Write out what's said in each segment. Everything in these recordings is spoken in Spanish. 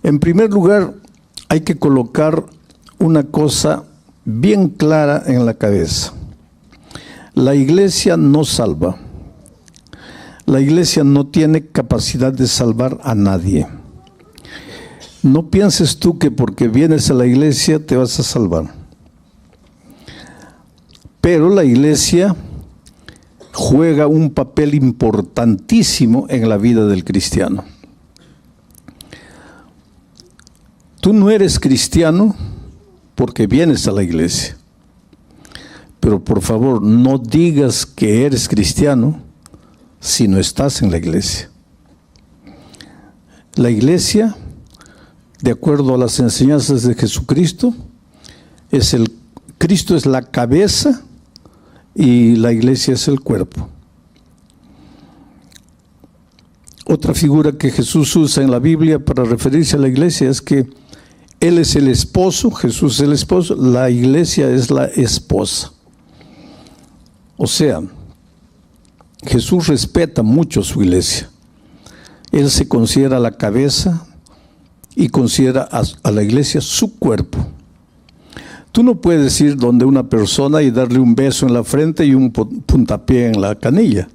En primer lugar, hay que colocar una cosa bien clara en la cabeza. La iglesia no salva. La iglesia no tiene capacidad de salvar a nadie. No pienses tú que porque vienes a la iglesia te vas a salvar. Pero la iglesia juega un papel importantísimo en la vida del cristiano. Tú no eres cristiano porque vienes a la iglesia. Pero por favor, no digas que eres cristiano si no estás en la iglesia. La iglesia, de acuerdo a las enseñanzas de Jesucristo, Cristo es la cabeza y la iglesia es el cuerpo. Otra figura que Jesús usa en la Biblia para referirse a la iglesia es que Él es el esposo, Jesús es el esposo, la iglesia es la esposa. O sea, Jesús respeta mucho su iglesia. Él se considera la cabeza y considera a la iglesia su cuerpo. Tú no puedes ir donde una persona y darle un beso en la frente y un puntapié en la canilla.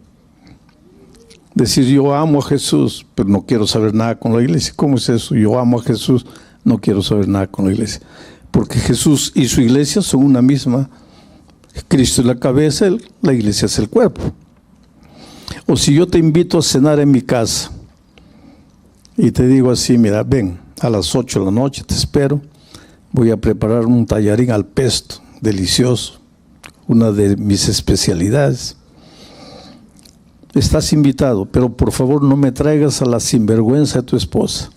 Decir, yo amo a Jesús, pero no quiero saber nada con la iglesia. ¿Cómo es eso? Yo amo a Jesús, no quiero saber nada con la iglesia. Porque Jesús y su iglesia son una misma. Cristo es la cabeza, la iglesia es el cuerpo. O si yo te invito a cenar en mi casa y te digo así, mira, ven, a las 8 de la noche te espero, voy a preparar un tallarín al pesto, delicioso, una de mis especialidades. Estás invitado, pero por favor no me traigas a la sinvergüenza de tu esposa.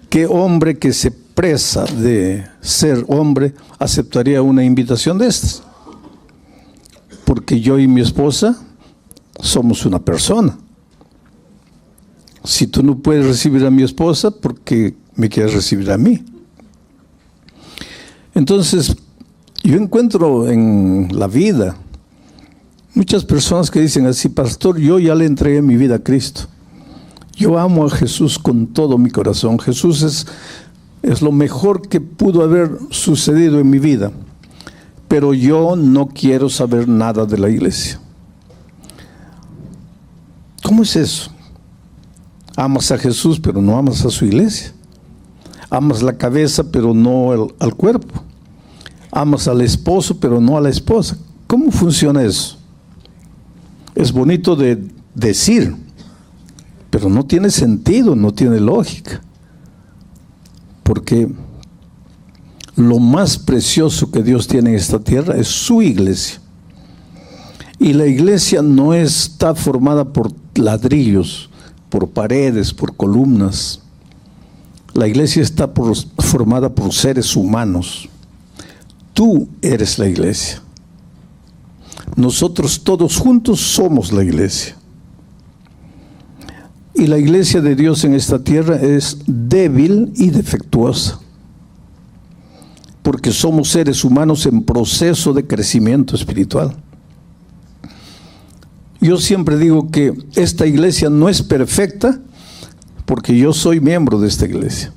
¿Qué hombre que se presa de ser hombre aceptaría una invitación de estas? Porque yo y mi esposa somos una persona. Si tú no puedes recibir a mi esposa, ¿por qué me quieres recibir a mí? Entonces, yo encuentro en la vida muchas personas que dicen así, pastor, yo ya le entregué mi vida a Cristo. Yo amo a Jesús con todo mi corazón. Jesús es lo mejor que pudo haber sucedido en mi vida. Pero yo no quiero saber nada de la iglesia. ¿Cómo es eso? Amas a Jesús, pero no amas a su iglesia. Amas la cabeza, pero no al cuerpo. Amas al esposo, pero no a la esposa. ¿Cómo funciona eso? Es bonito de decir, pero no tiene sentido, no tiene lógica. Porque lo más precioso que Dios tiene en esta tierra es su iglesia. Y la iglesia no está formada por ladrillos, por paredes, por columnas. La iglesia está formada por seres humanos. Tú eres la iglesia. Nosotros todos juntos somos la iglesia. Y la iglesia de Dios en esta tierra es débil y defectuosa. Porque somos seres humanos en proceso de crecimiento espiritual. Yo siempre digo que esta iglesia no es perfecta porque yo soy miembro de esta iglesia.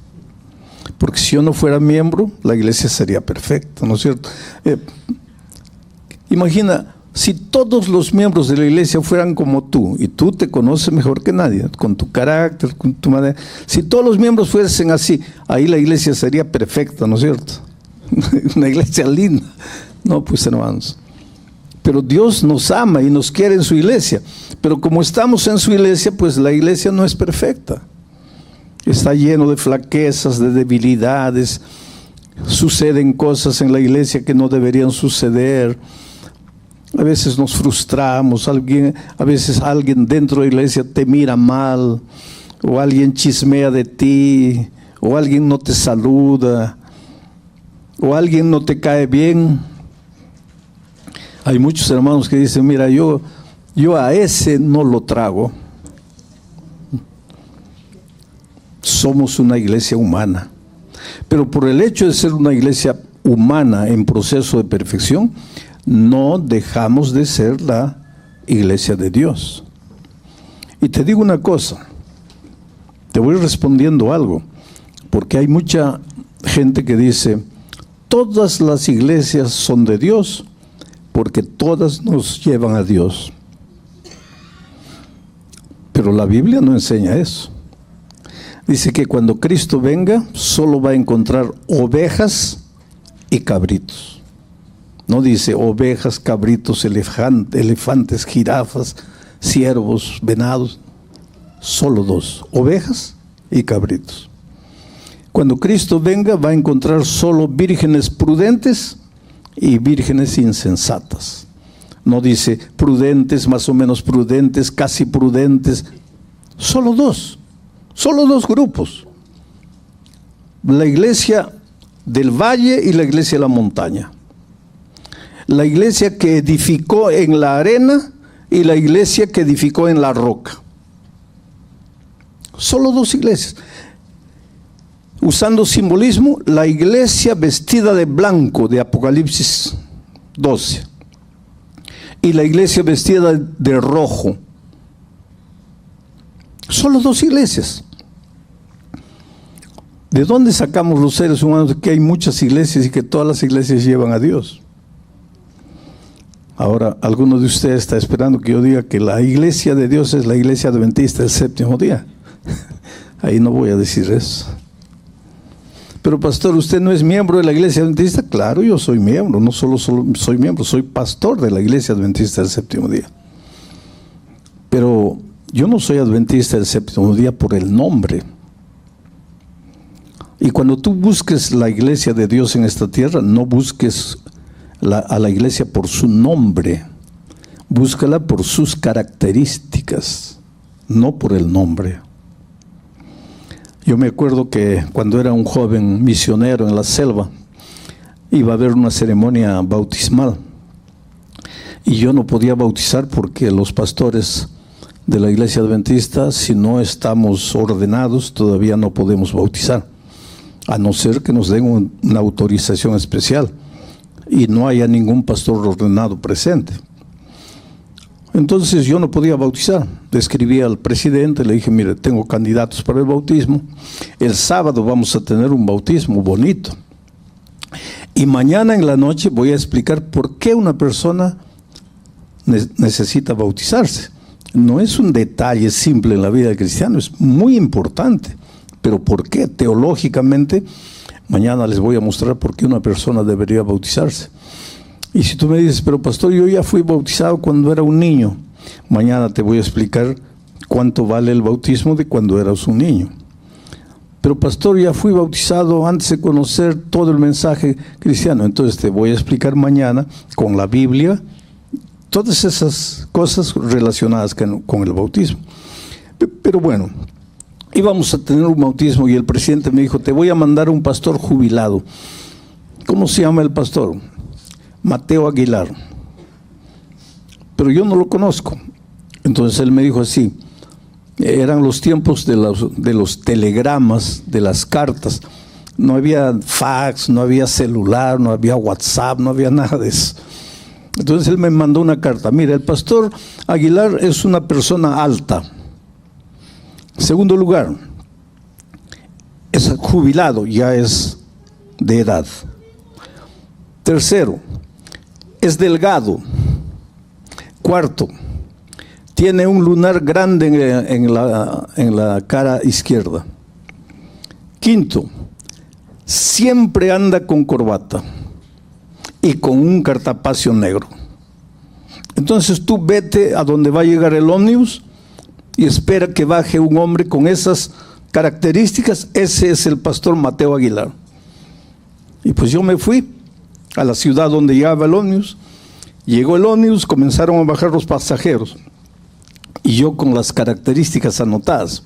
Porque si yo no fuera miembro, la iglesia sería perfecta, ¿no es cierto? Imagina, si todos los miembros de la iglesia fueran como tú, y tú te conoces mejor que nadie, con tu carácter, con tu manera. Si todos los miembros fuesen así, ahí la iglesia sería perfecta, ¿no es cierto? Una iglesia linda. No, pues hermanos. Pero Dios nos ama y nos quiere en su iglesia. Pero como estamos en su iglesia, pues la iglesia no es perfecta. Está lleno de flaquezas, de debilidades. Suceden cosas en la iglesia que no deberían suceder. A veces nos frustramos. A veces alguien dentro de la iglesia te mira mal. O alguien chismea de ti. O alguien no te saluda. O alguien no te cae bien. Hay muchos hermanos que dicen, mira, yo a ese no lo trago. Somos una iglesia humana. Pero por el hecho de ser una iglesia humana en proceso de perfección, no dejamos de ser la iglesia de Dios. Y te digo una cosa. Te voy respondiendo algo, porque hay mucha gente que dice, todas las iglesias son de Dios, porque todas nos llevan a Dios. Pero la Biblia no enseña eso. Dice que cuando Cristo venga, solo va a encontrar ovejas y cabritos. No dice ovejas, cabritos, elefantes, jirafas, ciervos, venados. Solo dos, ovejas y cabritos. Cuando Cristo venga, va a encontrar solo vírgenes prudentes y vírgenes insensatas. No dice prudentes, más o menos prudentes, casi prudentes. Solo dos grupos. La iglesia del valle y la iglesia de la montaña. La iglesia que edificó en la arena y la iglesia que edificó en la roca. Solo dos iglesias. Usando simbolismo, la iglesia vestida de blanco de Apocalipsis 12 y la iglesia vestida de rojo. Solo dos iglesias. ¿De dónde sacamos los seres humanos que hay muchas iglesias y que todas las iglesias llevan a Dios? Ahora, alguno de ustedes está esperando que yo diga que la iglesia de Dios es la iglesia adventista del séptimo día. Ahí no voy a decir eso. Pero pastor, ¿usted no es miembro de la iglesia adventista? Claro, yo soy miembro, no solo soy miembro, soy pastor de la iglesia adventista del séptimo día. Pero yo no soy adventista del séptimo día por el nombre. Y cuando tú busques la iglesia de Dios en esta tierra, no busques a la iglesia por su nombre, búscala por sus características, no por el nombre. Yo me acuerdo que cuando era un joven misionero en la selva, iba a haber una ceremonia bautismal y yo no podía bautizar porque los pastores de la iglesia adventista, si no estamos ordenados, todavía no podemos bautizar, a no ser que nos den una autorización especial y no haya ningún pastor ordenado presente. Entonces yo no podía bautizar. Le escribí al presidente, le dije, mire, tengo candidatos para el bautismo. El sábado vamos a tener un bautismo bonito. Y mañana en la noche voy a explicar por qué una persona necesita bautizarse. No es un detalle simple en la vida del cristiano, es muy importante. Pero ¿por qué? Teológicamente, mañana les voy a mostrar por qué una persona debería bautizarse. Y si tú me dices, pero pastor, yo ya fui bautizado cuando era un niño, mañana te voy a explicar cuánto vale el bautismo de cuando eras un niño. Pero pastor, ya fui bautizado antes de conocer todo el mensaje cristiano. Entonces te voy a explicar mañana con la Biblia todas esas cosas relacionadas con el bautismo. Pero bueno, íbamos a tener un bautismo y el presidente me dijo, te voy a mandar un pastor jubilado. ¿Cómo se llama el pastor? Mateo Aguilar. Pero yo no lo conozco. Entonces él me dijo así, eran los tiempos de los telegramas, de las cartas. No había fax, no había celular, no había WhatsApp, no había nada de eso. Entonces él me mandó una carta. Mira, el pastor Aguilar es una persona alta. Segundo lugar, es jubilado, ya es de edad. Tercero, es delgado. Cuarto, tiene un lunar grande en la cara izquierda. Quinto, siempre anda con corbata y con un cartapacio negro. Entonces tú vete a donde va a llegar el ómnibus y espera que baje un hombre con esas características. Ese es el pastor Mateo Aguilar. Y pues yo me fui a la ciudad donde llegaba el ómnibus. Llegó el ómnibus, comenzaron a bajar los pasajeros y yo con las características anotadas.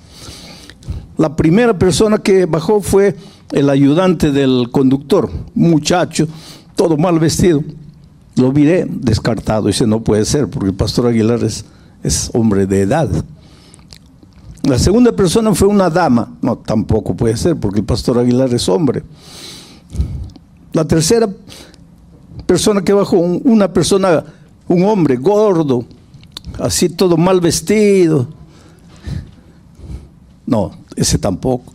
La primera persona que bajó fue el ayudante del conductor, un muchacho, todo mal vestido. Lo miré, descartado, dice, no puede ser, porque el pastor Aguilar es hombre de edad. La segunda persona fue una dama, no, tampoco puede ser, porque el pastor Aguilar es hombre. La tercera persona que bajó, un hombre gordo, así todo mal vestido. No, ese tampoco.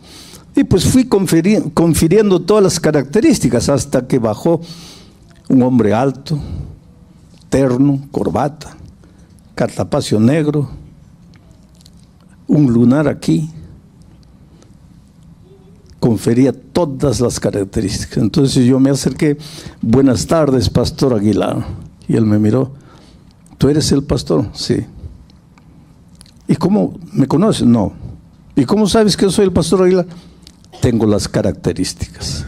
Y pues fui confiriendo todas las características hasta que bajó un hombre alto, terno, corbata, cartapacio negro, un lunar aquí. Confería todas las características. Entonces yo me acerqué, buenas tardes, Pastor Aguilar. Y él me miró, ¿tú eres el pastor? Sí. ¿Y cómo me conoces? No. ¿Y cómo sabes que yo soy el Pastor Aguilar? Tengo las características.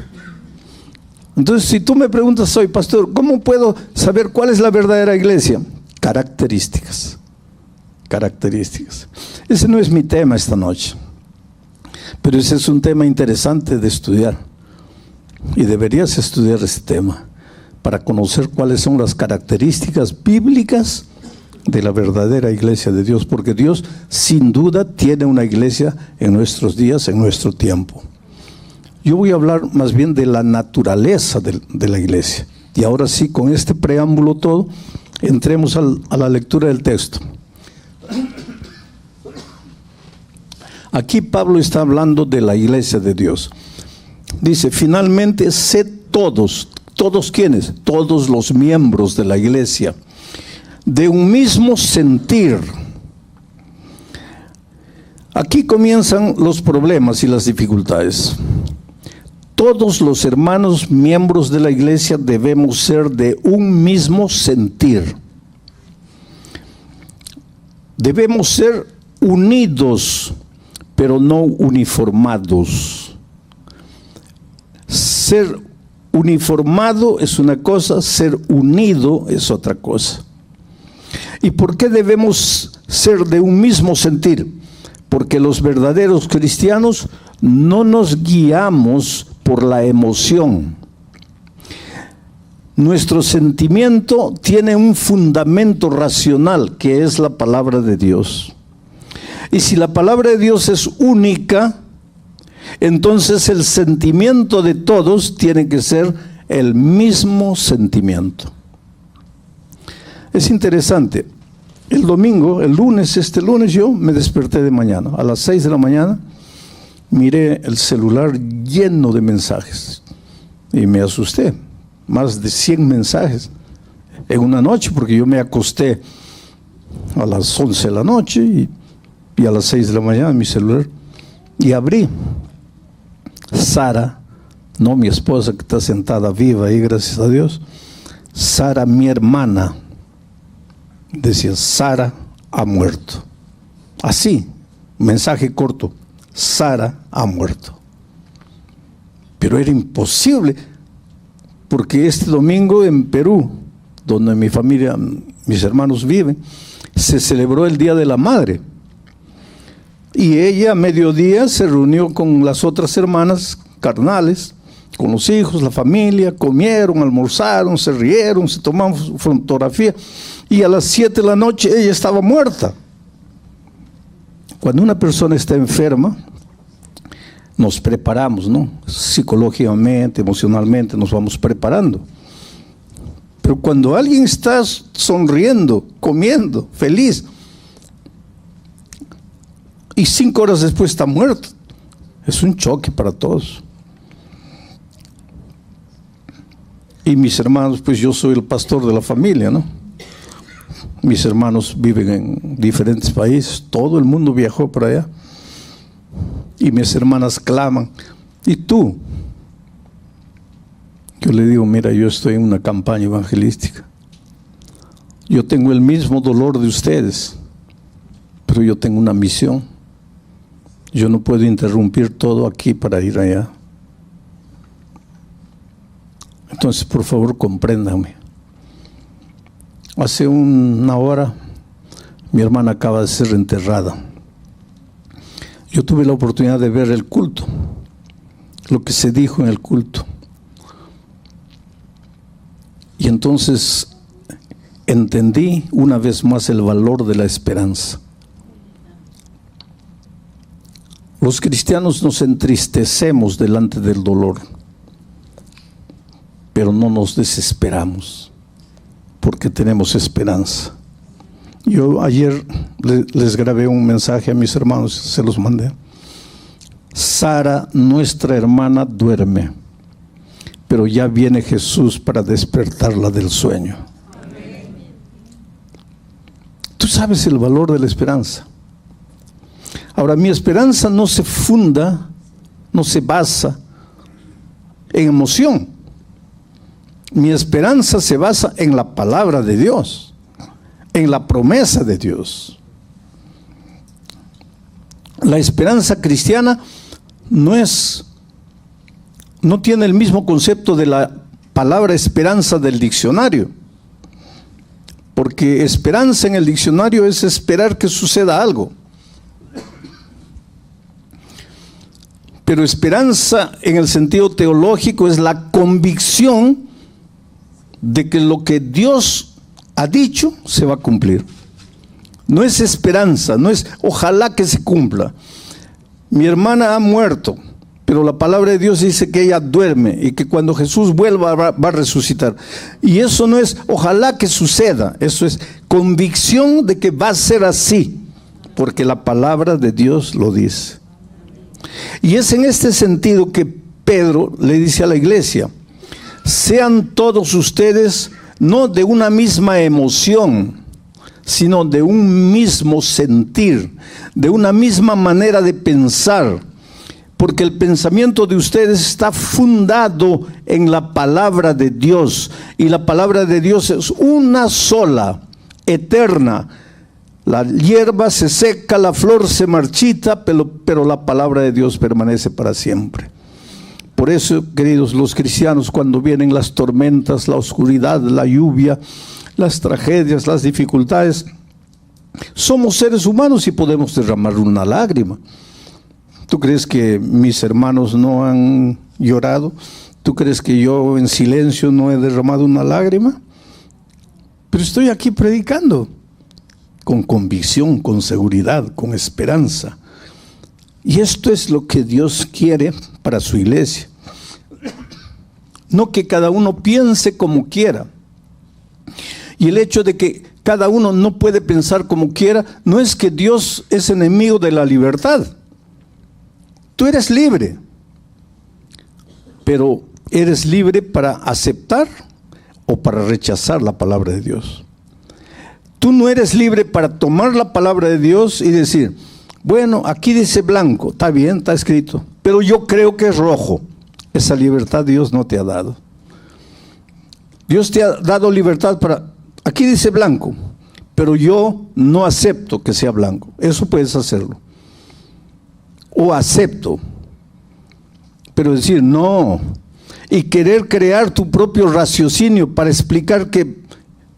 Entonces, si tú me preguntas, soy pastor, ¿cómo puedo saber cuál es la verdadera iglesia? Características. Características. Ese no es mi tema esta noche, pero ese es un tema interesante de estudiar. Y deberías estudiar ese tema para conocer cuáles son las características bíblicas de la verdadera iglesia de Dios, porque Dios sin duda tiene una iglesia en nuestros días, en nuestro tiempo. Yo voy a hablar más bien de la naturaleza de la iglesia. Y ahora sí, con este preámbulo todo, entremos a la lectura del texto. Aquí Pablo está hablando de la iglesia de Dios. Dice, finalmente, sed todos, ¿todos quiénes? Todos los miembros de la iglesia, de un mismo sentir. Aquí comienzan los problemas y las dificultades. Todos los hermanos miembros de la iglesia debemos ser de un mismo sentir. Debemos ser unidos, pero no uniformados. Ser uniformado es una cosa, ser unido es otra cosa. ¿Y por qué debemos ser de un mismo sentir? Porque los verdaderos cristianos no nos guiamos por la emoción. Nuestro sentimiento tiene un fundamento racional, que es la palabra de Dios. Y si la palabra de Dios es única, entonces el sentimiento de todos tiene que ser el mismo sentimiento. Es interesante. El lunes yo me desperté de mañana. A las 6 de la mañana miré el celular lleno de mensajes y me asusté. Más de 100 mensajes en una noche, porque yo me acosté a las 11 de la noche y a las 6 de la mañana mi celular y abrí. Sara, no mi esposa que está sentada viva ahí, gracias a Dios. Sara, mi hermana, decía, Sara ha muerto. Así, mensaje corto, Sara ha muerto. Pero era imposible, porque este domingo en Perú, donde mi familia, mis hermanos viven, se celebró el Día de la Madre. Y ella a mediodía se reunió con las otras hermanas carnales, con los hijos, la familia, comieron, almorzaron, se rieron, se tomaron fotografía, y a las 7 de la noche ella estaba muerta. Cuando una persona está enferma, nos preparamos, ¿no? Psicológicamente, emocionalmente, nos vamos preparando. Pero cuando alguien está sonriendo, comiendo, feliz, y 5 horas después está muerto, es un choque para todos. Y mis hermanos, pues yo soy el pastor de la familia, ¿no? Mis hermanos viven en diferentes países, todo el mundo viajó para allá. Y mis hermanas claman, ¿y tú? Yo le digo, mira, yo estoy en una campaña evangelística. Yo tengo el mismo dolor de ustedes, pero yo tengo una misión. Yo no puedo interrumpir todo aquí para ir allá. Entonces, por favor, compréndanme. Hace una hora, mi hermana acaba de ser enterrada. Yo tuve la oportunidad de ver el culto, lo que se dijo en el culto. Y entonces entendí una vez más el valor de la esperanza. Los cristianos nos entristecemos delante del dolor, pero no nos desesperamos, porque tenemos esperanza. Yo ayer les grabé un mensaje a mis hermanos, se los mandé. Sara, nuestra hermana, duerme, pero ya viene Jesús para despertarla del sueño. Tú sabes el valor de la esperanza. Ahora, mi esperanza no se funda, no se basa en emoción. Mi esperanza se basa en la palabra de Dios, en la promesa de Dios. La esperanza cristiana no tiene el mismo concepto de la palabra esperanza del diccionario. Porque esperanza en el diccionario es esperar que suceda algo. Pero esperanza en el sentido teológico es la convicción de que lo que Dios ha dicho se va a cumplir. No es esperanza, no es ojalá que se cumpla. Mi hermana ha muerto, pero la palabra de Dios dice que ella duerme y que cuando Jesús vuelva va a resucitar. Y eso no es ojalá que suceda, eso es convicción de que va a ser así, porque la palabra de Dios lo dice. Y es en este sentido que Pedro le dice a la iglesia: sean todos ustedes no de una misma emoción, sino de un mismo sentir, de una misma manera de pensar, porque el pensamiento de ustedes está fundado en la palabra de Dios, y la palabra de Dios es una sola, eterna. La hierba se seca, la flor se marchita, pero la palabra de Dios permanece para siempre. Por eso, queridos, los cristianos, cuando vienen las tormentas, la oscuridad, la lluvia, las tragedias, las dificultades, somos seres humanos y podemos derramar una lágrima. ¿Tú crees que mis hermanos no han llorado? ¿Tú crees que yo en silencio no he derramado una lágrima? Pero estoy aquí predicando con convicción, con seguridad, con esperanza. Y esto es lo que Dios quiere para su iglesia. No que cada uno piense como quiera. Y el hecho de que cada uno no puede pensar como quiera, no es que Dios es enemigo de la libertad. Tú eres libre, pero eres libre para aceptar o para rechazar la palabra de Dios. Tú no eres libre para tomar la palabra de Dios y decir, bueno, aquí dice blanco, está bien, está escrito, pero yo creo que es rojo. Esa libertad Dios no te ha dado. Dios te ha dado libertad para, aquí dice blanco, pero yo no acepto que sea blanco. Eso puedes hacerlo. O acepto, pero decir no, y querer crear tu propio raciocinio para explicar que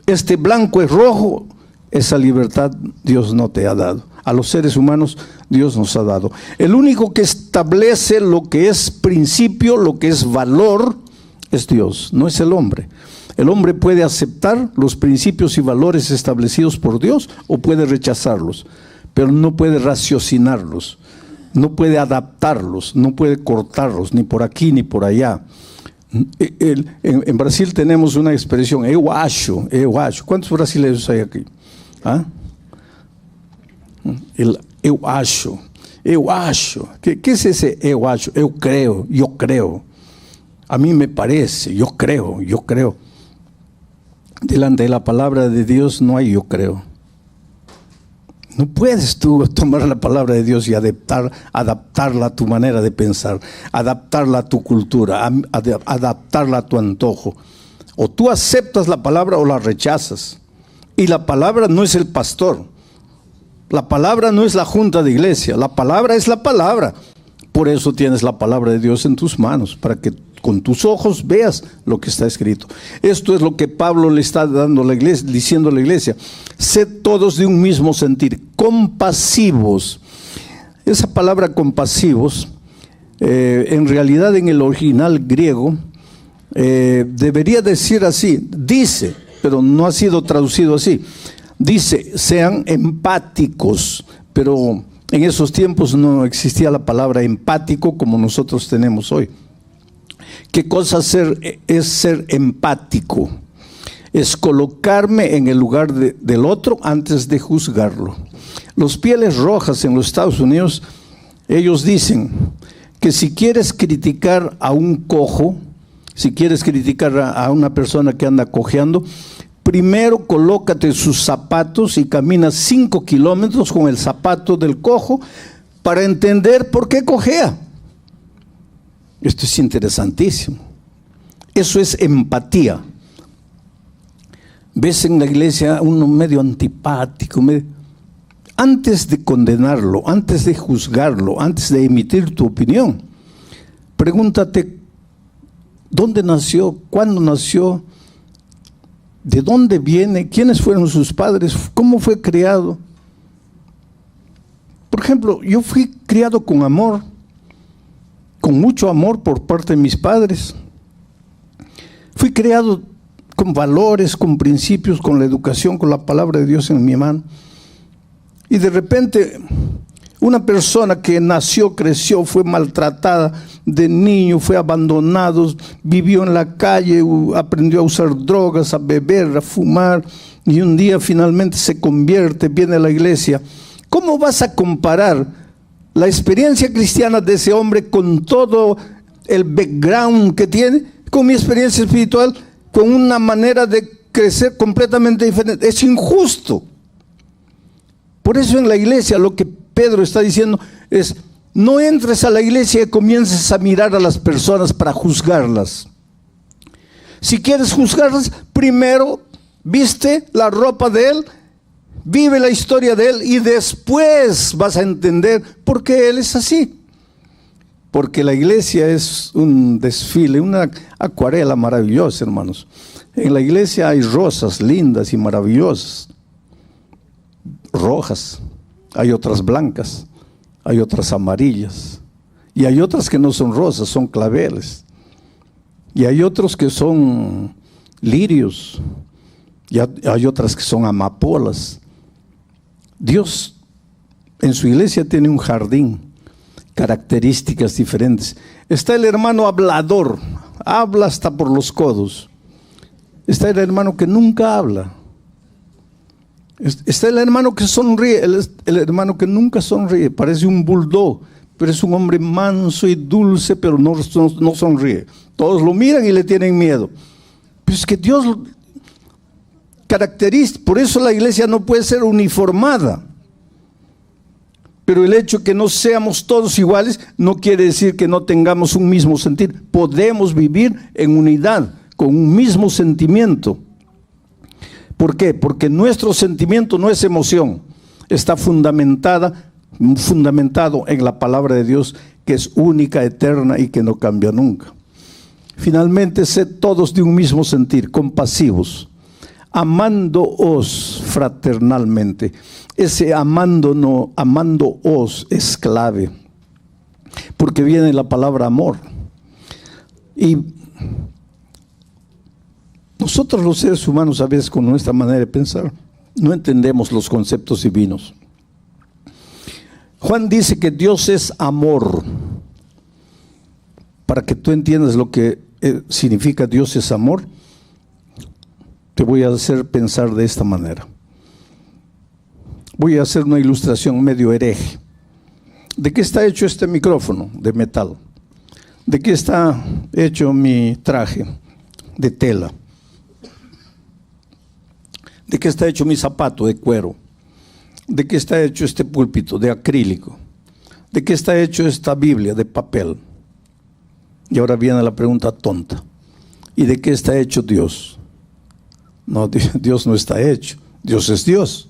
este blanco es rojo, esa libertad Dios no te ha dado. A los seres humanos Dios nos ha dado. El único que establece lo que es principio, lo que es valor, es Dios, no es el hombre. El hombre puede aceptar los principios y valores establecidos por Dios o puede rechazarlos, pero no puede raciocinarlos, no puede adaptarlos, no puede cortarlos, ni por aquí ni por allá. En Brasil tenemos una expresión, eu acho. ¿Cuántos brasileños hay aquí? ¿Ah? El eu acho. ¿Qué es ese eu acho? Eu creo, yo creo. A mí me parece, yo creo. Delante de la palabra de Dios no hay yo creo. No puedes tú tomar la palabra de Dios y adaptarla a tu manera de pensar, adaptarla a tu cultura, adaptarla a tu antojo. O tú aceptas la palabra o la rechazas. Y la palabra no es el pastor. La palabra no es la junta de iglesia. La palabra es la palabra. Por eso tienes la palabra de Dios en tus manos, para que con tus ojos veas lo que está escrito. Esto es lo que Pablo le está dando a la iglesia, diciendo a la iglesia: sed todos de un mismo sentir, compasivos. Esa palabra compasivos, en realidad en el original griego, debería decir así, dice, pero no ha sido traducido así. Dice, sean empáticos, pero en esos tiempos no existía la palabra empático como nosotros tenemos hoy. ¿Qué cosa es ser empático? Es colocarme en el lugar del otro antes de juzgarlo. Los Pieles Rojas en los Estados Unidos, ellos dicen, que si quieres criticar a un cojo, si quieres criticar a una persona que anda cojeando, primero colócate sus zapatos y camina 5 kilómetros con el zapato del cojo para entender por qué cojea. Esto es interesantísimo. Eso es empatía. Ves en la iglesia uno medio antipático, antes de condenarlo, antes de juzgarlo, antes de emitir tu opinión, pregúntate dónde nació, cuándo nació, de dónde viene, quiénes fueron sus padres, cómo fue criado. Por ejemplo, yo fui criado con amor, con mucho amor por parte de mis padres. Fui criado con valores, con principios, con la educación, con la palabra de Dios en mi mano. Y de repente, una persona que nació, creció, fue maltratada de niño, fue abandonado, vivió en la calle, aprendió a usar drogas, a beber, a fumar, y un día finalmente se convierte, viene a la iglesia. ¿Cómo vas a comparar la experiencia cristiana de ese hombre con todo el background que tiene, con mi experiencia espiritual, con una manera de crecer completamente diferente? Es injusto. Por eso en la iglesia lo que Pedro está diciendo es: no entres a la iglesia y comiences a mirar a las personas para juzgarlas. Si quieres juzgarlas, primero viste la ropa de él, vive la historia de él y después vas a entender por qué él es así. Porque la iglesia es un desfile, una acuarela maravillosa, hermanos. En la iglesia hay rosas lindas y maravillosas, rojas, hay otras blancas, hay otras amarillas, y hay otras que no son rosas, son claveles, y hay otros que son lirios, y hay otras que son amapolas. Dios en su iglesia tiene un jardín, características diferentes. Está el hermano hablador, habla hasta por los codos. Está el hermano que nunca habla. Está el hermano que sonríe, el hermano que nunca sonríe, parece un bulldog, pero es un hombre manso y dulce, pero no sonríe. Todos lo miran y le tienen miedo. Pero es que Dios caracteriza, por eso la iglesia no puede ser uniformada. Pero el hecho que no seamos todos iguales no quiere decir que no tengamos un mismo sentir. Podemos vivir en unidad, con un mismo sentimiento. ¿Por qué? Porque nuestro sentimiento no es emoción, está fundamentado en la palabra de Dios, que es única, eterna y que no cambia nunca. Finalmente, sed todos de un mismo sentir, compasivos, amándoos fraternalmente. Ese amándoos es clave, porque viene la palabra amor. Y nosotros los seres humanos, a veces con nuestra manera de pensar, no entendemos los conceptos divinos. Juan dice que Dios es amor. Para que tú entiendas lo que significa Dios es amor, te voy a hacer pensar de esta manera. Voy a hacer una ilustración medio hereje. ¿De qué está hecho este micrófono? De metal. ¿De qué está hecho mi traje? De tela. ¿De qué está hecho mi zapato? De cuero. ¿De qué está hecho este púlpito? De acrílico. ¿De qué está hecho esta Biblia? De papel. Y ahora viene la pregunta tonta. ¿Y de qué está hecho Dios? No, Dios no está hecho. Dios es Dios.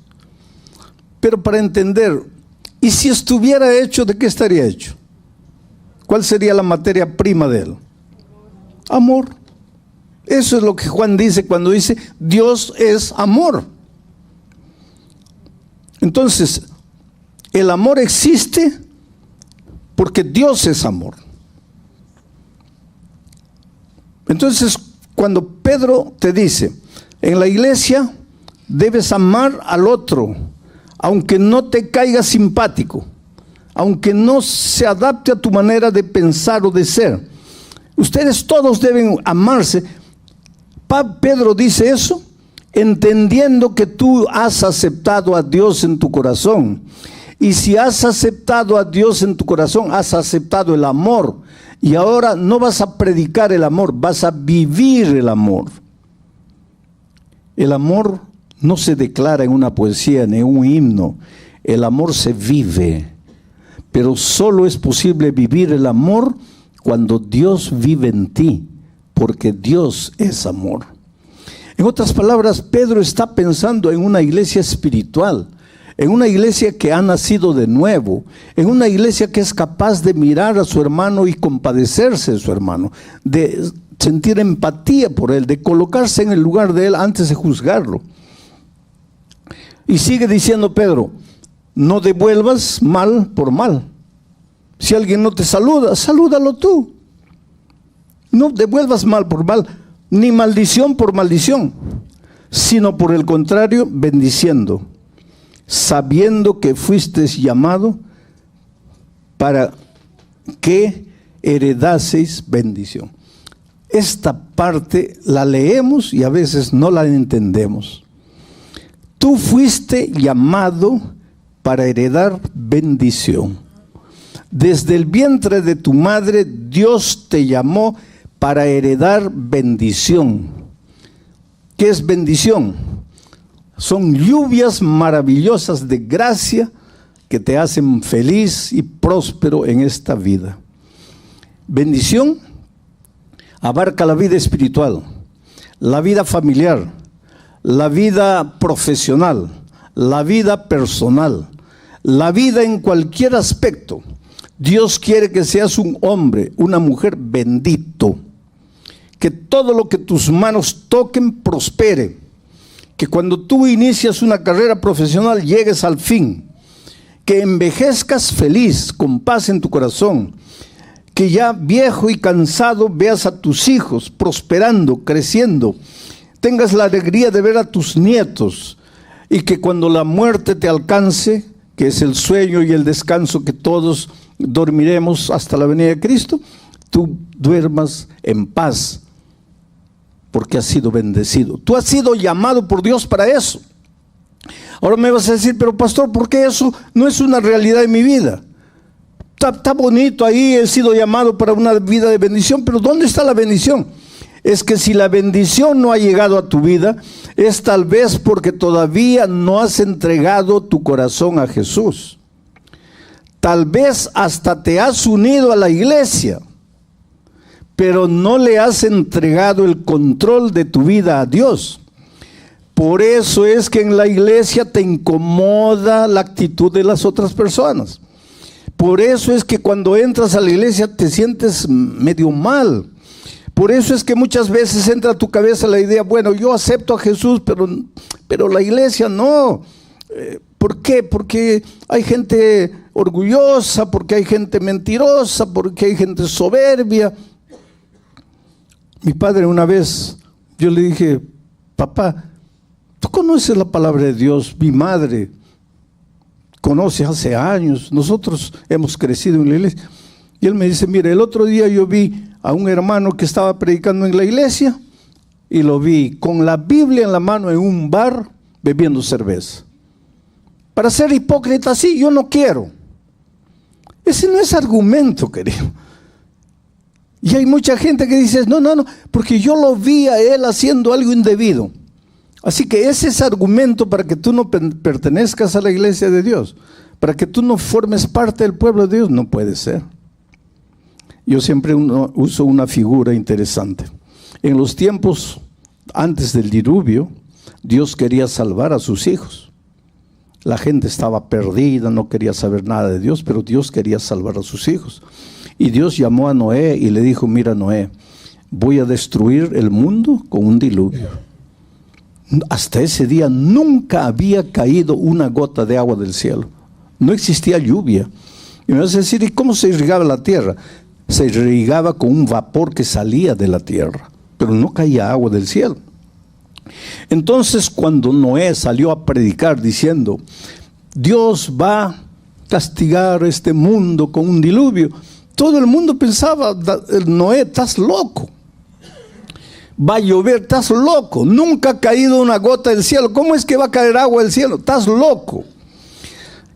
Pero para entender, ¿y si estuviera hecho, de qué estaría hecho? ¿Cuál sería la materia prima de él? Amor. Eso es lo que Juan dice cuando dice Dios es amor. Entonces, el amor existe porque Dios es amor. Entonces, cuando Pedro te dice, en la iglesia debes amar al otro, aunque no te caiga simpático, aunque no se adapte a tu manera de pensar o de ser. Ustedes todos deben amarse. Pedro dice eso entendiendo que tú has aceptado a Dios en tu corazón, Y si has aceptado a Dios en tu corazón, has aceptado el amor. Y ahora no vas a predicar el amor, vas a vivir el amor. El amor no se declara en una poesía ni en un himno. El amor se vive. Pero solo es posible vivir el amor cuando Dios vive en ti, porque Dios es amor. En otras palabras, Pedro está pensando en una iglesia espiritual, en una iglesia que ha nacido de nuevo, en una iglesia que es capaz de mirar a su hermano y compadecerse de su hermano, de sentir empatía por él, de colocarse en el lugar de él antes de juzgarlo. Y sigue diciendo Pedro, no devuelvas mal por mal. Si alguien no te saluda, salúdalo tú. No devuelvas mal por mal, ni maldición por maldición, sino por el contrario, bendiciendo, sabiendo que fuiste llamado para que heredaseis bendición. Esta parte la leemos y a veces no la entendemos. Tú fuiste llamado para heredar bendición. Desde el vientre de tu madre, Dios te llamó para heredar bendición. ¿Qué es bendición? Son lluvias maravillosas de gracia que te hacen feliz y próspero en esta vida. Bendición abarca la vida espiritual, la vida familiar, la vida profesional, la vida personal, la vida en cualquier aspecto. Dios quiere que seas un hombre, una mujer bendito, que todo lo que tus manos toquen prospere, que cuando tú inicias una carrera profesional llegues al fin, que envejezcas feliz, con paz en tu corazón, que ya viejo y cansado veas a tus hijos prosperando, creciendo, tengas la alegría de ver a tus nietos, y que cuando la muerte te alcance, que es el sueño y el descanso que todos dormiremos hasta la venida de Cristo, tú duermas en paz, porque has sido bendecido. Tú has sido llamado por Dios para eso. Ahora me vas a decir, pero pastor, ¿por qué eso no es una realidad en mi vida? Está bonito ahí, he sido llamado para una vida de bendición, pero ¿dónde está la bendición? Es que si la bendición no ha llegado a tu vida, es tal vez porque todavía no has entregado tu corazón a Jesús. Tal vez hasta te has unido a la iglesia, pero no le has entregado el control de tu vida a Dios. Por eso es que en la iglesia te incomoda la actitud de las otras personas. Por eso es que cuando entras a la iglesia te sientes medio mal. Por eso es que muchas veces entra a tu cabeza la idea, bueno, yo acepto a Jesús, pero la iglesia no. ¿Por qué? Porque hay gente orgullosa, porque hay gente mentirosa, porque hay gente soberbia. Mi padre una vez, yo le dije, papá, ¿tú conoces la palabra de Dios? Mi madre conoce hace años, nosotros hemos crecido en la iglesia. Y él me dice, mire, el otro día yo vi a un hermano que estaba predicando en la iglesia y lo vi con la Biblia en la mano en un bar bebiendo cerveza. Para ser hipócrita, sí, yo no quiero. Ese no es argumento, querido. Y hay mucha gente que dice, no, porque yo lo vi a él haciendo algo indebido. Así que ese es argumento para que tú no pertenezcas a la iglesia de Dios, para que tú no formes parte del pueblo de Dios. No puede ser. Yo siempre uso una figura interesante. En los tiempos antes del diluvio, Dios quería salvar a sus hijos. La gente estaba perdida, no quería saber nada de Dios, pero Dios quería salvar a sus hijos. Y Dios llamó a Noé y le dijo, mira Noé, voy a destruir el mundo con un diluvio. Hasta ese día nunca había caído una gota de agua del cielo. No existía lluvia. Y me vas a decir, ¿y cómo se irrigaba la tierra? Se irrigaba con un vapor que salía de la tierra, pero no caía agua del cielo. Entonces cuando Noé salió a predicar diciendo, Dios va a castigar este mundo con un diluvio, todo el mundo pensaba, Noé, estás loco. Va a llover, estás loco. Nunca ha caído una gota del cielo. ¿Cómo es que va a caer agua del cielo? Estás loco.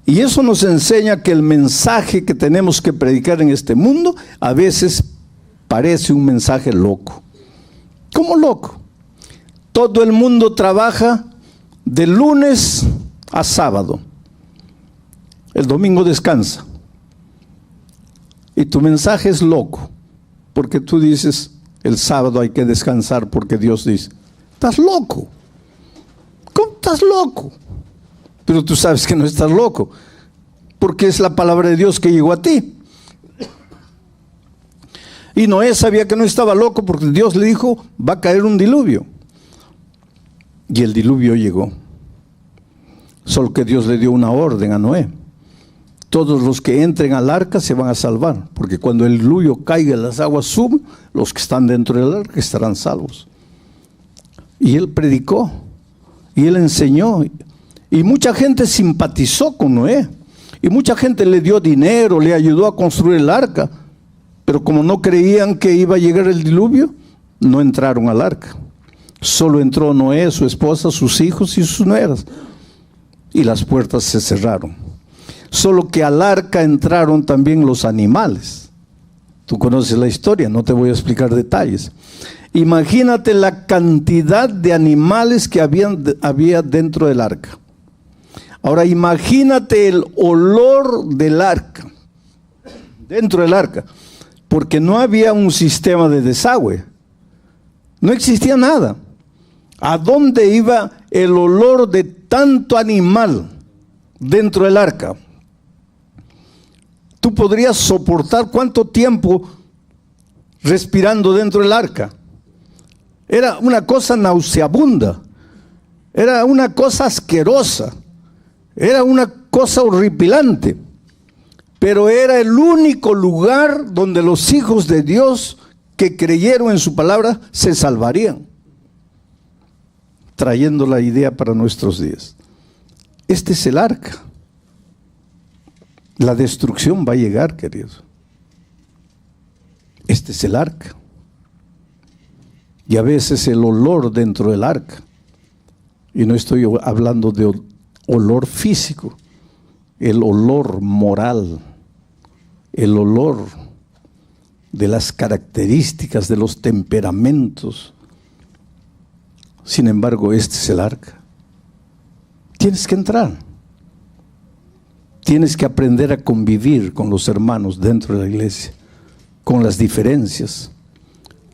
Y eso nos enseña que el mensaje que tenemos que predicar en este mundo a veces parece un mensaje loco. ¿Cómo loco? Todo el mundo trabaja de lunes a sábado. El domingo descansa. Y tu mensaje es loco, porque tú dices, el sábado hay que descansar porque Dios dice. Estás loco. ¿Cómo estás loco? Pero tú sabes que no estás loco, porque es la palabra de Dios que llegó a ti. Y Noé sabía que no estaba loco porque Dios le dijo, va a caer un diluvio. Y el diluvio llegó. Solo que Dios le dio una orden a Noé. Todos los que entren al arca se van a salvar, porque cuando el diluvio caiga y las aguas suben, los que están dentro del arca estarán salvos. Y él predicó, y él enseñó, y mucha gente simpatizó con Noé, y mucha gente le dio dinero, le ayudó a construir el arca, pero como no creían que iba a llegar el diluvio, no entraron al arca. Solo entró Noé, su esposa, sus hijos y sus nueras, y las puertas se cerraron. Solo que al arca entraron también los animales. Tú conoces la historia, no te voy a explicar detalles. Imagínate la cantidad de animales que había dentro del arca. Ahora imagínate el olor del arca, dentro del arca, porque no había un sistema de desagüe. No existía nada. ¿A dónde iba el olor de tanto animal dentro del arca? ¿Tú podrías soportar cuánto tiempo respirando dentro del arca? Era una cosa nauseabunda, era una cosa asquerosa, era una cosa horripilante, pero era el único lugar donde los hijos de Dios que creyeron en su palabra se salvarían, trayendo la idea para nuestros días. Este es el arca. La destrucción va a llegar, queridos. Este es el arca. Y a veces el olor dentro del arca, y no estoy hablando de olor físico, el olor moral, el olor de las características, de los temperamentos. Sin embargo, este es el arca. Tienes que entrar. Tienes que aprender a convivir con los hermanos dentro de la iglesia, con las diferencias.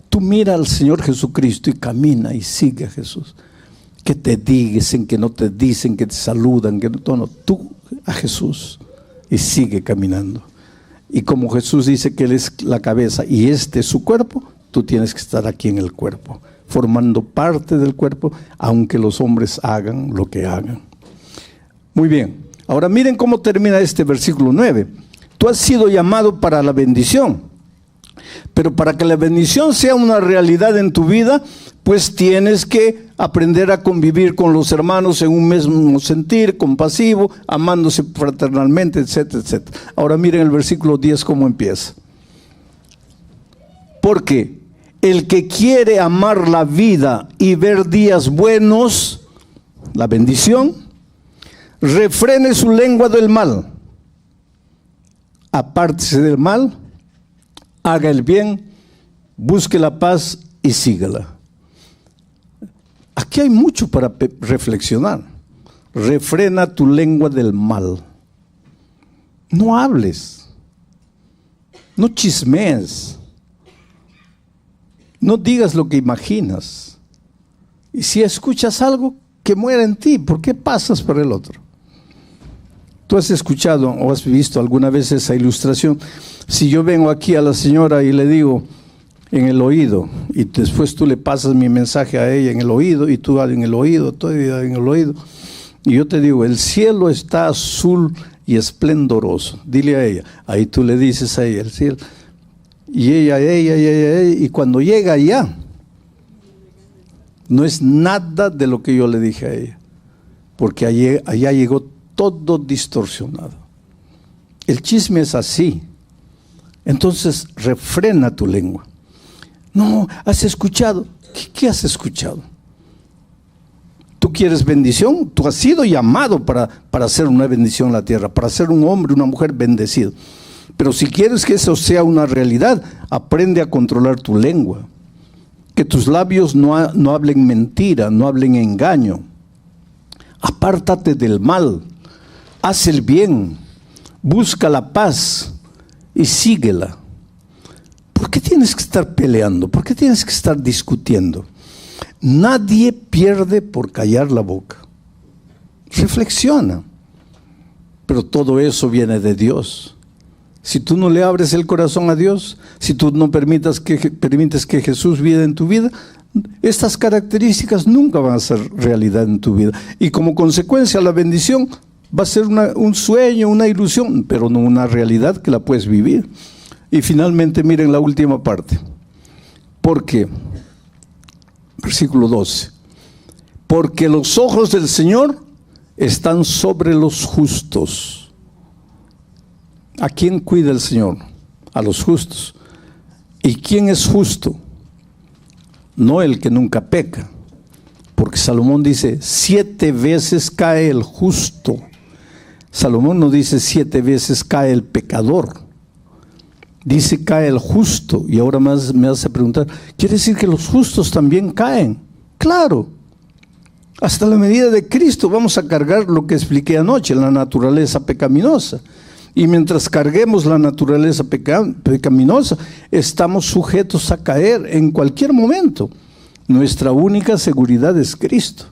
Tú mira al Señor Jesucristo y camina y sigue a Jesús. Que te dicen, que no te dicen, que te saludan, que no, tú a Jesús y sigue caminando. Y como Jesús dice que Él es la cabeza y este es su cuerpo, tú tienes que estar aquí en el cuerpo, formando parte del cuerpo, aunque los hombres hagan lo que hagan. Muy bien. Ahora miren cómo termina este versículo 9. Tú has sido llamado para la bendición, pero para que la bendición sea una realidad en tu vida, pues tienes que aprender a convivir con los hermanos en un mismo sentir, compasivo, amándose fraternalmente, etcétera, etcétera. Ahora miren el versículo 10 cómo empieza. Porque el que quiere amar la vida y ver días buenos, la bendición, refrene su lengua del mal, apártese del mal, haga el bien, busque la paz y sígala. Aquí hay mucho para reflexionar. Refrena tu lengua del mal. No hables, no chismees, no digas lo que imaginas. Y si escuchas algo, que muera en ti. ¿Por qué pasas por el otro? Tú has escuchado o has visto alguna vez esa ilustración. Si yo vengo aquí a la señora y le digo en el oído, y después tú le pasas mi mensaje a ella en el oído, y tú en el oído, todavía en el oído, y yo te digo, el cielo está azul y esplendoroso. Dile a ella. Ahí tú le dices a ella, el cielo. Y ella, y cuando llega allá, no es nada de lo que yo le dije a ella, porque allá llegó todo distorsionado. El chisme es así. Entonces refrena tu lengua. No, has escuchado. ¿Qué has escuchado? Tú quieres bendición, tú has sido llamado para hacer una bendición en la tierra, para ser un hombre, una mujer bendecido. Pero si quieres que eso sea una realidad, aprende a controlar tu lengua. Que tus labios no hablen mentira, no hablen engaño. Apártate del mal, haz el bien, busca la paz y síguela. ¿Por qué tienes que estar peleando? ¿Por qué tienes que estar discutiendo? Nadie pierde por callar la boca. Reflexiona. Pero todo eso viene de Dios. Si tú no le abres el corazón a Dios, si tú no permites que Jesús viva en tu vida, estas características nunca van a ser realidad en tu vida. Y como consecuencia, la bendición va a ser un sueño, una ilusión, pero no una realidad que la puedes vivir. Y finalmente, miren la última parte. Porque, versículo 12, porque los ojos del Señor están sobre los justos. ¿A quién cuida el Señor? A los justos. ¿Y quién es justo? No el que nunca peca. Porque Salomón dice, 7 veces cae el justo. Salomón no dice 7 veces cae el pecador. Dice cae el justo. Y ahora más me hace preguntar, ¿quiere decir que los justos también caen? Claro. Hasta la medida de Cristo vamos a cargar lo que expliqué anoche, la naturaleza pecaminosa. Y mientras carguemos la naturaleza pecaminosa, estamos sujetos a caer en cualquier momento. Nuestra única seguridad es Cristo.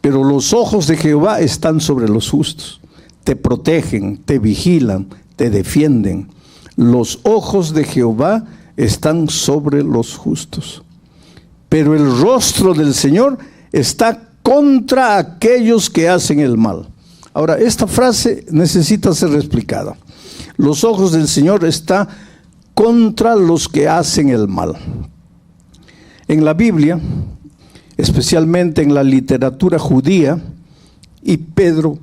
Pero los ojos de Jehová están sobre los justos. Te protegen, te vigilan, te defienden. Los ojos de Jehová están sobre los justos. Pero el rostro del Señor está contra aquellos que hacen el mal. Ahora, esta frase necesita ser explicada. Los ojos del Señor están contra los que hacen el mal. En la Biblia, especialmente en la literatura judía, y Pedro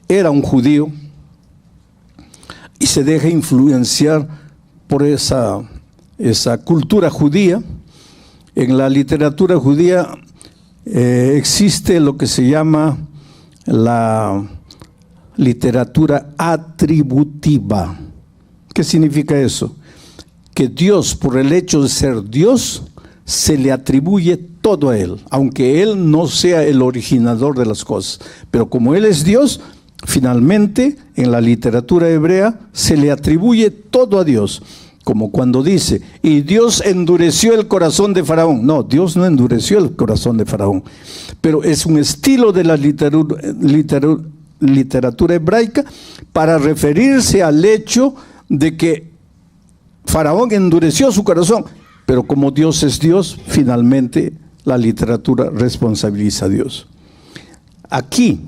era un judío, y se deja influenciar por esa cultura judía. En la literatura judía existe lo que se llama la literatura atributiva. ¿Qué significa eso? Que Dios, por el hecho de ser Dios, se le atribuye todo a Él, aunque Él no sea el originador de las cosas. Pero como Él es Dios, finalmente en la literatura hebrea se le atribuye todo a Dios. Como cuando dice, y Dios endureció el corazón de Faraón. No, Dios no endureció el corazón de Faraón. Pero es un estilo de la literatura hebraica para referirse al hecho de que Faraón endureció su corazón. Pero como Dios es Dios, finalmente la literatura responsabiliza a Dios. Aquí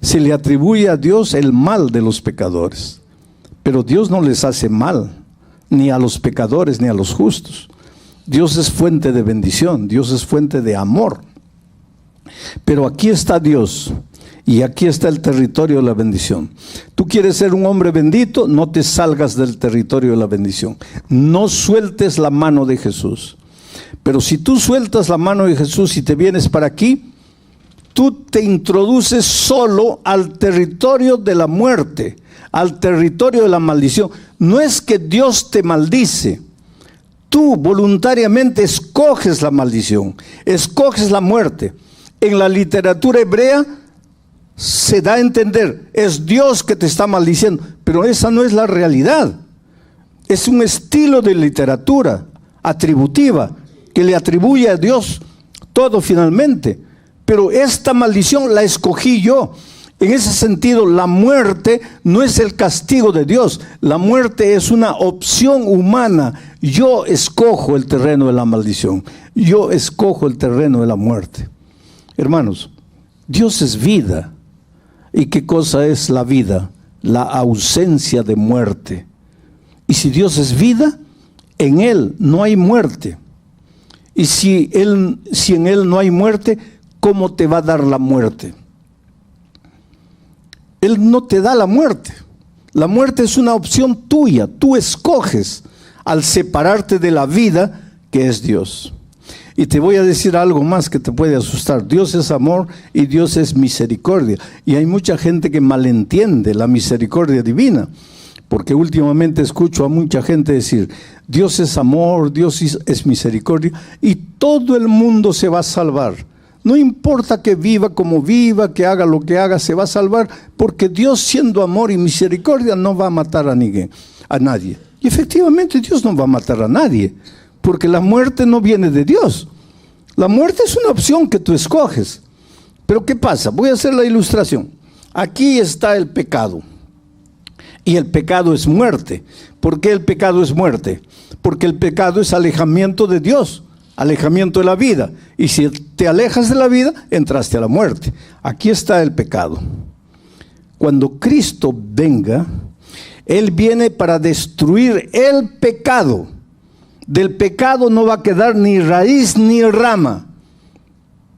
se le atribuye a Dios el mal de los pecadores. Pero Dios no les hace mal, ni a los pecadores, ni a los justos. Dios es fuente de bendición, Dios es fuente de amor. Pero aquí está Dios, y aquí está el territorio de la bendición. Tú quieres ser un hombre bendito, no te salgas del territorio de la bendición. No sueltes la mano de Jesús. Pero si tú sueltas la mano de Jesús y te vienes para aquí, tú te introduces solo al territorio de la muerte, al territorio de la maldición. No es que Dios te maldice. Tú voluntariamente escoges la maldición, escoges la muerte. En la literatura hebrea se da a entender, es Dios que te está maldiciendo, pero esa no es la realidad. Es un estilo de literatura atributiva que le atribuye a Dios todo finalmente. Pero esta maldición la escogí yo. En ese sentido, la muerte no es el castigo de Dios. La muerte es una opción humana. Yo escojo el terreno de la maldición. Yo escojo el terreno de la muerte. Hermanos, Dios es vida. ¿Y qué cosa es la vida? La ausencia de muerte. Y si Dios es vida, en Él no hay muerte. Y si en Él no hay muerte, ¿cómo te va a dar la muerte? Él no te da la muerte. La muerte es una opción tuya. Tú escoges al separarte de la vida que es Dios. Y te voy a decir algo más que te puede asustar. Dios es amor y Dios es misericordia. Y hay mucha gente que malentiende la misericordia divina. Porque últimamente escucho a mucha gente decir, Dios es amor, Dios es misericordia, y todo el mundo se va a salvar. No importa que viva como viva, que haga lo que haga, se va a salvar, porque Dios, siendo amor y misericordia, no va a matar a nadie. Y efectivamente Dios no va a matar a nadie, porque la muerte no viene de Dios. La muerte es una opción que tú escoges. Pero ¿qué pasa? Voy a hacer la ilustración. Aquí está el pecado. Y el pecado es muerte. ¿Por qué el pecado es muerte? Porque el pecado es alejamiento de Dios, alejamiento de la vida. Y si te alejas de la vida, entraste a la muerte. Aquí está el pecado. Cuando Cristo venga, Él viene para destruir el pecado. Del pecado no va a quedar ni raíz ni rama.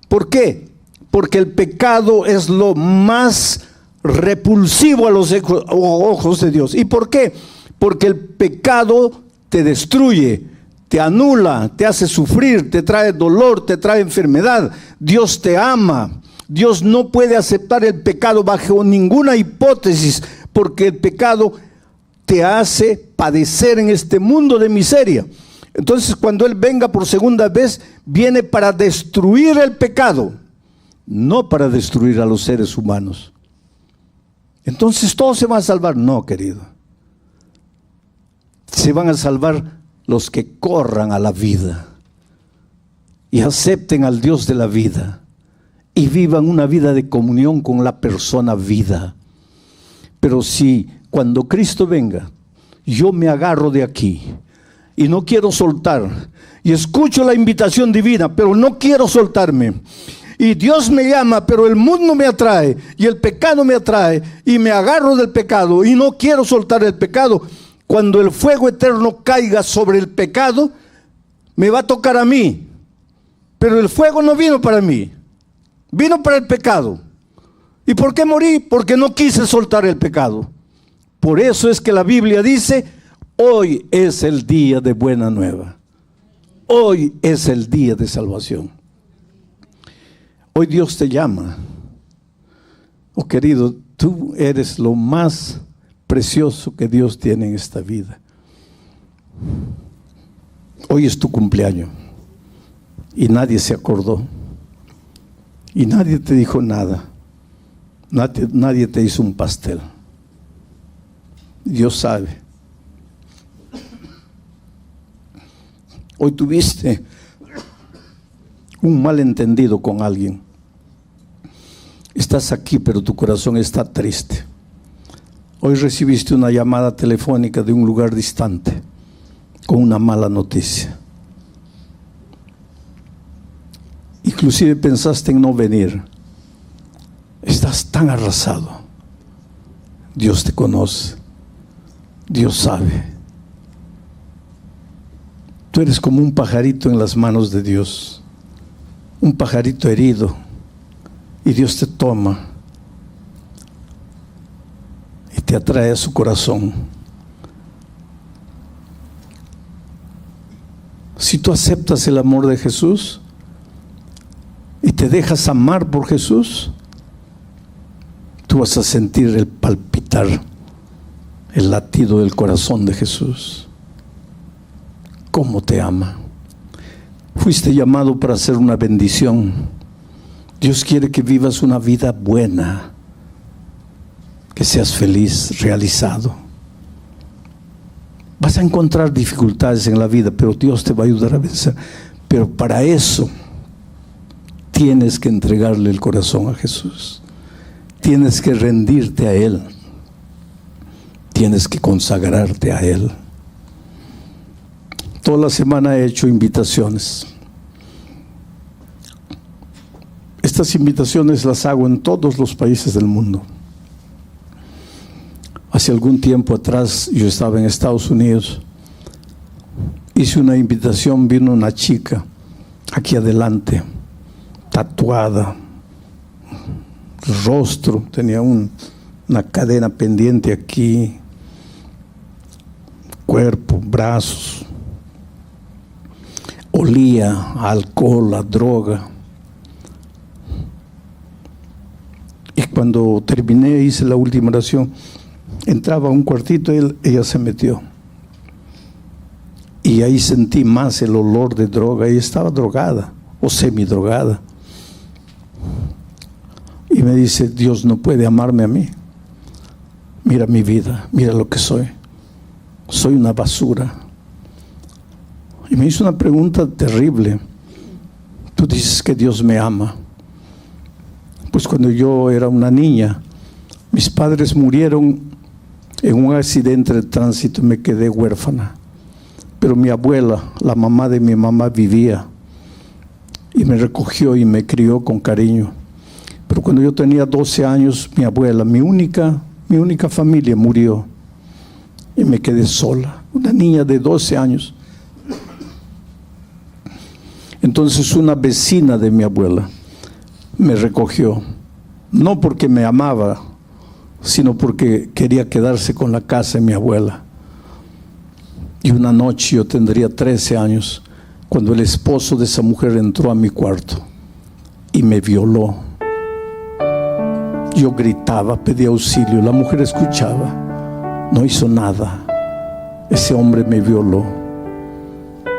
¿Por qué? Porque el pecado es lo más repulsivo a los ojos de Dios. ¿Y por qué? Porque el pecado te destruye, te anula, te hace sufrir, te trae dolor, te trae enfermedad. Dios te ama. Dios no puede aceptar el pecado bajo ninguna hipótesis, porque el pecado te hace padecer en este mundo de miseria. Entonces, cuando Él venga por segunda vez, viene para destruir el pecado, no para destruir a los seres humanos. Entonces, ¿todos se van a salvar? No, querido. Se van a salvar los que corran a la vida y acepten al Dios de la vida y vivan una vida de comunión con la persona vida. Pero si cuando Cristo venga, yo me agarro de aquí y no quiero soltar, y escucho la invitación divina, pero no quiero soltarme, y Dios me llama, pero el mundo me atrae, y el pecado me atrae, y me agarro del pecado, y no quiero soltar el pecado, cuando el fuego eterno caiga sobre el pecado, me va a tocar a mí. Pero el fuego no vino para mí, vino para el pecado. ¿Y por qué morí? Porque no quise soltar el pecado. Por eso es que la Biblia dice, hoy es el día de buena nueva. Hoy es el día de salvación. Hoy Dios te llama. Oh querido, tú eres lo más precioso que Dios tiene en esta vida. Hoy es tu cumpleaños y nadie se acordó y nadie te dijo nada. Nadie te hizo un pastel. Dios sabe. Hoy tuviste un malentendido con alguien. Estás aquí, pero tu corazón está triste. Hoy recibiste una llamada telefónica de un lugar distante con una mala noticia. Inclusive pensaste en no venir. Estás tan arrasado. Dios te conoce. Dios sabe. Tú eres como un pajarito en las manos de Dios. Un pajarito herido. Y Dios te toma y te atrae a su corazón. Si tú aceptas el amor de Jesús y te dejas amar por Jesús, tú vas a sentir el palpitar, el latido del corazón de Jesús. ¿Cómo te ama? Fuiste llamado para hacer una bendición. Dios quiere que vivas una vida buena, que seas feliz, realizado. Vas a encontrar dificultades en la vida, pero Dios te va a ayudar a vencer. Pero para eso tienes que entregarle el corazón a Jesús. Tienes que rendirte a Él. Tienes que consagrarte a Él. Toda la semana he hecho invitaciones. Estas invitaciones las hago en todos los países del mundo. Hace algún tiempo atrás yo estaba en Estados Unidos. Hice una invitación, vino una chica aquí adelante, tatuada, rostro, tenía una cadena pendiente aquí, cuerpo, brazos. olía a alcohol, a droga. Y cuando terminé, hice la última oración, entraba a un cuartito y ella se metió. Y ahí sentí más el olor de droga. Ella estaba drogada o semidrogada. Y me dice, Dios no puede amarme a mí. Mira mi vida, mira lo que soy. Soy una basura. Y me hizo una pregunta terrible. Tú dices que Dios me ama. Pues cuando yo era una niña, mis padres murieron en un accidente de tránsito y me quedé huérfana. Pero mi abuela, la mamá de mi mamá, vivía y me recogió y me crió con cariño. Pero cuando yo tenía 12 años, mi abuela, mi única familia, murió y me quedé sola, una niña de 12 años. Entonces una vecina de mi abuela me recogió, no porque me amaba, sino porque quería quedarse con la casa de mi abuela. Y una noche, yo tendría 13 años, cuando el esposo de esa mujer entró a mi cuarto y me violó. Yo gritaba, pedía auxilio, la mujer escuchaba, no hizo nada. Ese hombre me violó.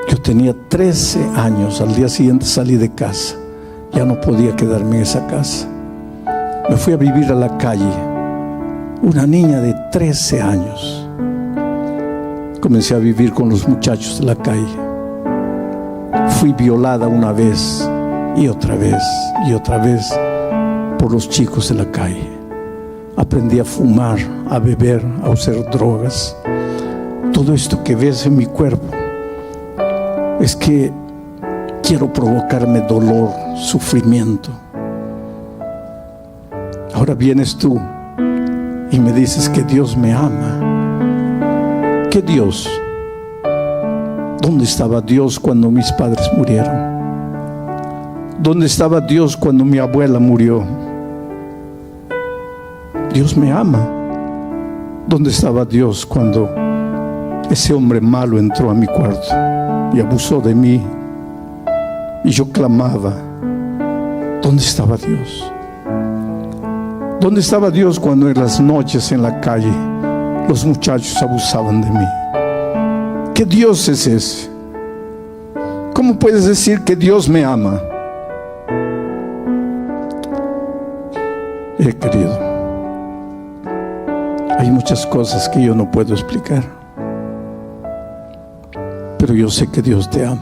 Yo tenía 13 años, al día siguiente salí de casa, ya no podía quedarme en esa casa. Me fui a vivir a la calle, una niña de 13 años. Comencé a vivir con los muchachos de la calle. Fui violada una vez y otra vez y otra vez por los chicos de la calle. Aprendí a fumar, a beber, a usar drogas. Todo esto que ves en mi cuerpo es que quiero provocarme dolor, sufrimiento. Ahora vienes tú y me dices que Dios me ama. ¿Qué Dios? ¿Dónde estaba Dios cuando mis padres murieron? ¿Dónde estaba Dios cuando mi abuela murió? Dios me ama. ¿Dónde estaba Dios cuando ese hombre malo entró a mi cuarto y abusó de mí? Y yo clamaba. ¿Dónde estaba Dios? ¿Dónde estaba Dios cuando en las noches en la calle los muchachos abusaban de mí? ¿Qué Dios es ese? ¿Cómo puedes decir que Dios me ama? Querido, hay muchas cosas que yo no puedo explicar, pero yo sé que Dios te ama.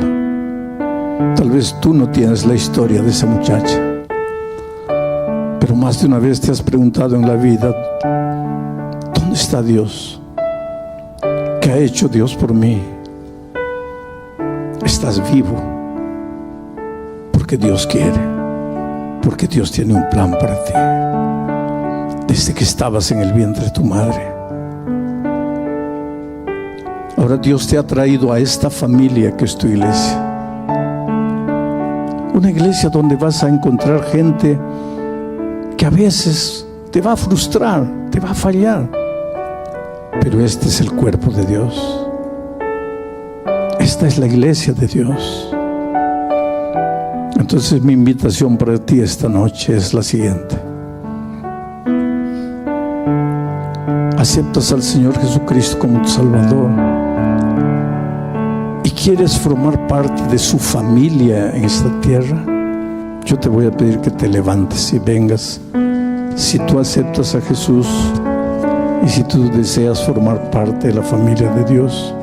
Tal vez tú no tienes la historia de esa muchacha, pero más de una vez te has preguntado en la vida, ¿dónde está Dios? ¿Qué ha hecho Dios por mí? Estás vivo porque Dios quiere, porque Dios tiene un plan para ti. Desde que estabas en el vientre de tu madre. Ahora Dios te ha traído a esta familia que es tu iglesia. Una iglesia donde vas a encontrar gente que a veces te va a frustrar, te va a fallar. Pero este es el cuerpo de Dios. Esta es la iglesia de Dios. Entonces mi invitación para ti esta noche es la siguiente. Aceptas al Señor Jesucristo como tu Salvador y quieres formar parte de su familia en esta tierra, yo te voy a pedir que te levantes y vengas. Si tú aceptas a Jesús y si tú deseas formar parte de la familia de Dios,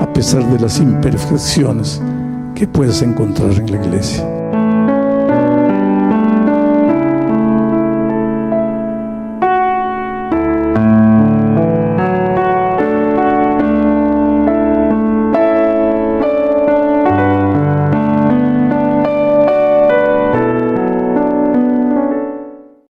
a pesar de las imperfecciones que puedes encontrar en la iglesia.